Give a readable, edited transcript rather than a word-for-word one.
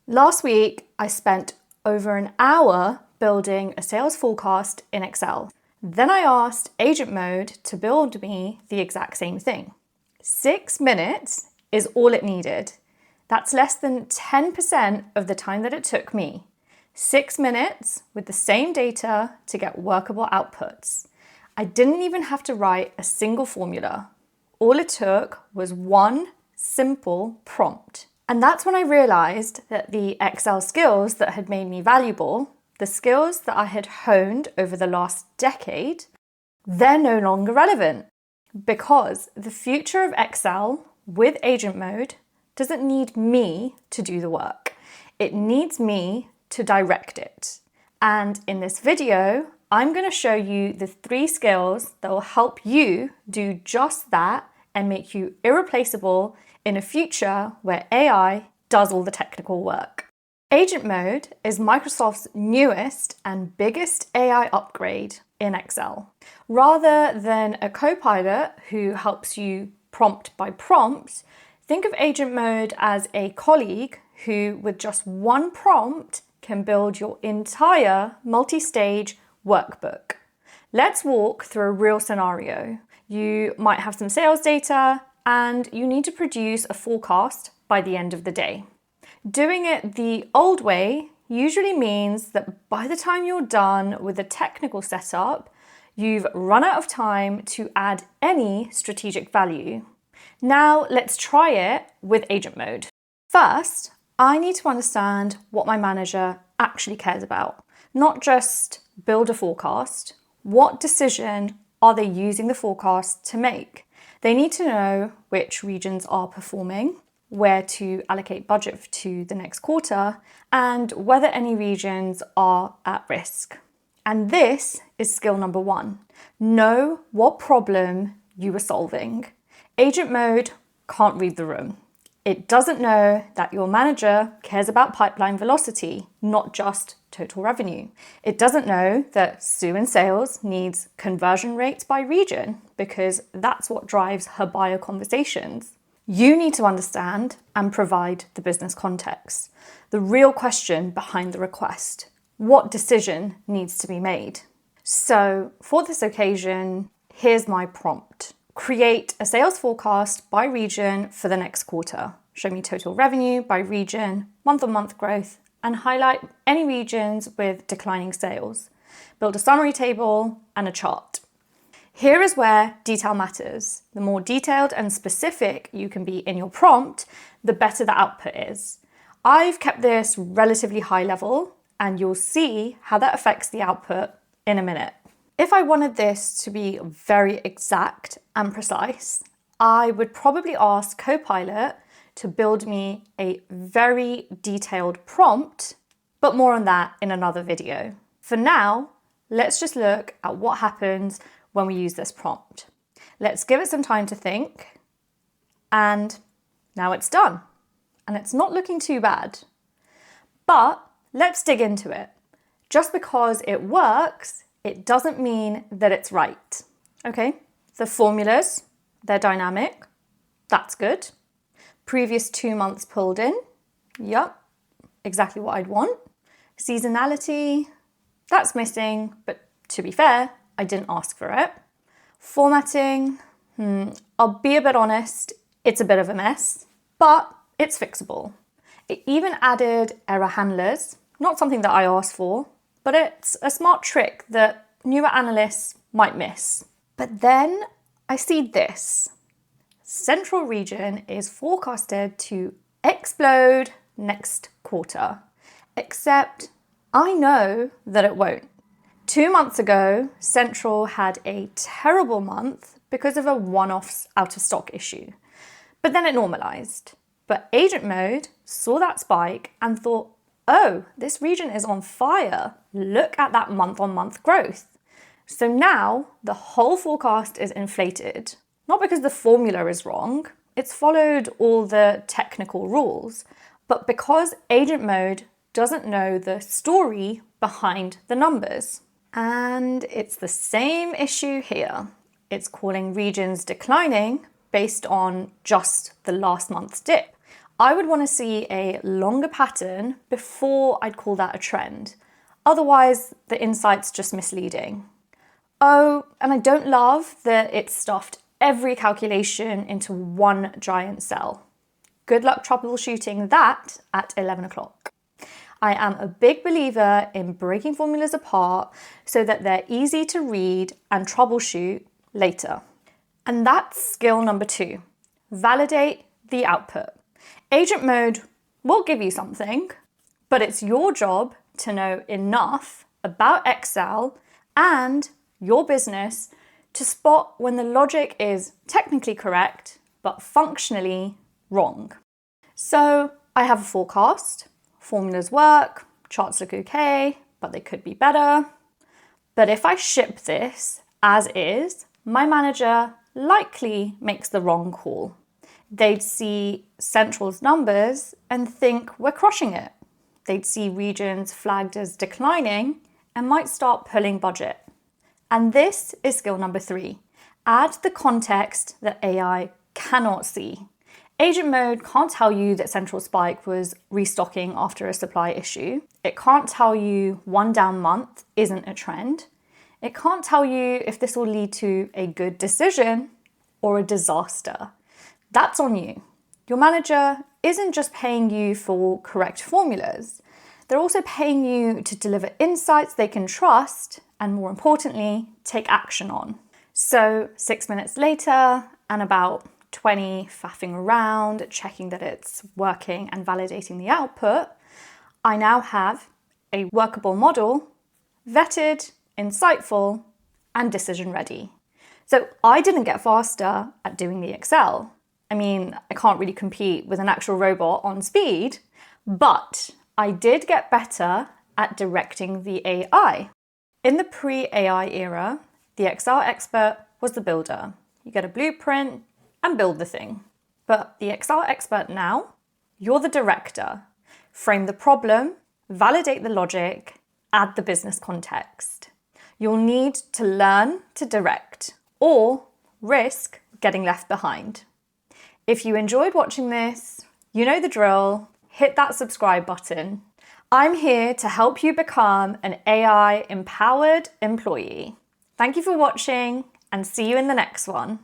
Last week, I spent over an hour building a sales forecast in Excel. Then I asked Agent Mode to build me the exact same thing. 6 minutes is all it needed. That's less than 10% of the time that it took me. 6 minutes with the same data to get workable outputs. I didn't even have to write a single formula. All it took was one simple prompt. And that's when I realized that the Excel skills that had made me valuable, the skills that I had honed over the last decade, they're no longer relevant. Because the future of Excel with Agent Mode doesn't need me to do the work. It needs me to direct it. And in this video, I'm going to show you the 3 skills that will help you do just that and make you irreplaceable in a future where AI does all the technical work. Agent Mode is Microsoft's newest and biggest AI upgrade in Excel. Rather than a Copilot who helps you prompt by prompt, think of Agent Mode as a colleague who, with just one prompt, can build your entire multi-stage workbook. Let's walk through a real scenario. You might have some sales data and you need to produce a forecast by the end of the day. Doing it the old way usually means that by the time you're done with the technical setup, you've run out of time to add any strategic value. Now let's try it with Agent Mode. First, I need to understand what my manager actually cares about, not just build a forecast. What decision are they using the forecast to make? They need to know which regions are performing, where to allocate budget to the next quarter, and whether any regions are at risk. And this is skill number 1. Know what problem you are solving. Agent Mode can't read the room. It doesn't know that your manager cares about pipeline velocity, not just total revenue. It doesn't know that Sue in sales needs conversion rates by region because that's what drives her buyer conversations. You need to understand and provide the business context, the real question behind the request. What decision needs to be made? So for this occasion, here's my prompt. Create a sales forecast by region for the next quarter. Show me total revenue by region, month-on-month growth, and highlight any regions with declining sales. Build a summary table and a chart. Here is where detail matters. The more detailed and specific you can be in your prompt, the better the output is. I've kept this relatively high level, and you'll see how that affects the output in a minute. If I wanted this to be very exact and precise, I would probably ask Copilot to build me a very detailed prompt, but more on that in another video. For now, let's just look at what happens when we use this prompt. Let's give it some time to think, and now it's done. And it's not looking too bad. But let's dig into it. Just because it works, it doesn't mean that it's right. Okay, the formulas, they're dynamic. That's good. Previous 2 months pulled in. Yep, exactly what I'd want. Seasonality, that's missing, but to be fair, I didn't ask for it. Formatting, I'll be a bit honest, it's a bit of a mess, but it's fixable. It even added error handlers, not something that I asked for, but it's a smart trick that newer analysts might miss. But then I see this. Central region is forecasted to explode next quarter, except I know that it won't. 2 months ago, Central had a terrible month because of a one-off out-of-stock issue, but then it normalized. But Agent Mode saw that spike and thought, oh, this region is on fire. Look at that month-on-month growth. So now the whole forecast is inflated, not because the formula is wrong, it's followed all the technical rules, but because Agent Mode doesn't know the story behind the numbers. And it's the same issue here. It's calling regions declining based on just the last month's dip. I would want to see a longer pattern before I'd call that a trend. Otherwise, the insight's just misleading. Oh, and I don't love that it's stuffed every calculation into one giant cell. Good luck troubleshooting that at 11 o'clock. I am a big believer in breaking formulas apart so that they're easy to read and troubleshoot later. And that's skill number 2. Validate the output. Agent mode will give you something, but it's your job to know enough about Excel and your business to spot when the logic is technically correct, but functionally wrong. So I have a forecast, formulas work, charts look okay, but they could be better. But if I ship this as is, my manager likely makes the wrong call. They'd see Central's numbers and think we're crushing it. They'd see regions flagged as declining and might start pulling budget. And this is skill number 3. Add the context that AI cannot see. Agent mode can't tell you that Central Spike was restocking after a supply issue. It can't tell you one down month isn't a trend. It can't tell you if this will lead to a good decision or a disaster. That's on you. Your manager isn't just paying you for correct formulas. They're also paying you to deliver insights they can trust and, more importantly, take action on. So 6 minutes later, and about 20 faffing around, checking that it's working and validating the output, I now have a workable model, vetted, insightful, and decision ready. So I didn't get faster at doing the Excel. I mean, I can't really compete with an actual robot on speed, but I did get better at directing the AI. In the pre-AI era, the Excel expert was the builder. You get a blueprint and build the thing. But the Excel expert now, you're the director. Frame the problem, validate the logic, add the business context. You'll need to learn to direct or risk getting left behind. If you enjoyed watching this, you know the drill. Hit that subscribe button. I'm here to help you become an AI-empowered employee. Thank you for watching and see you in the next one.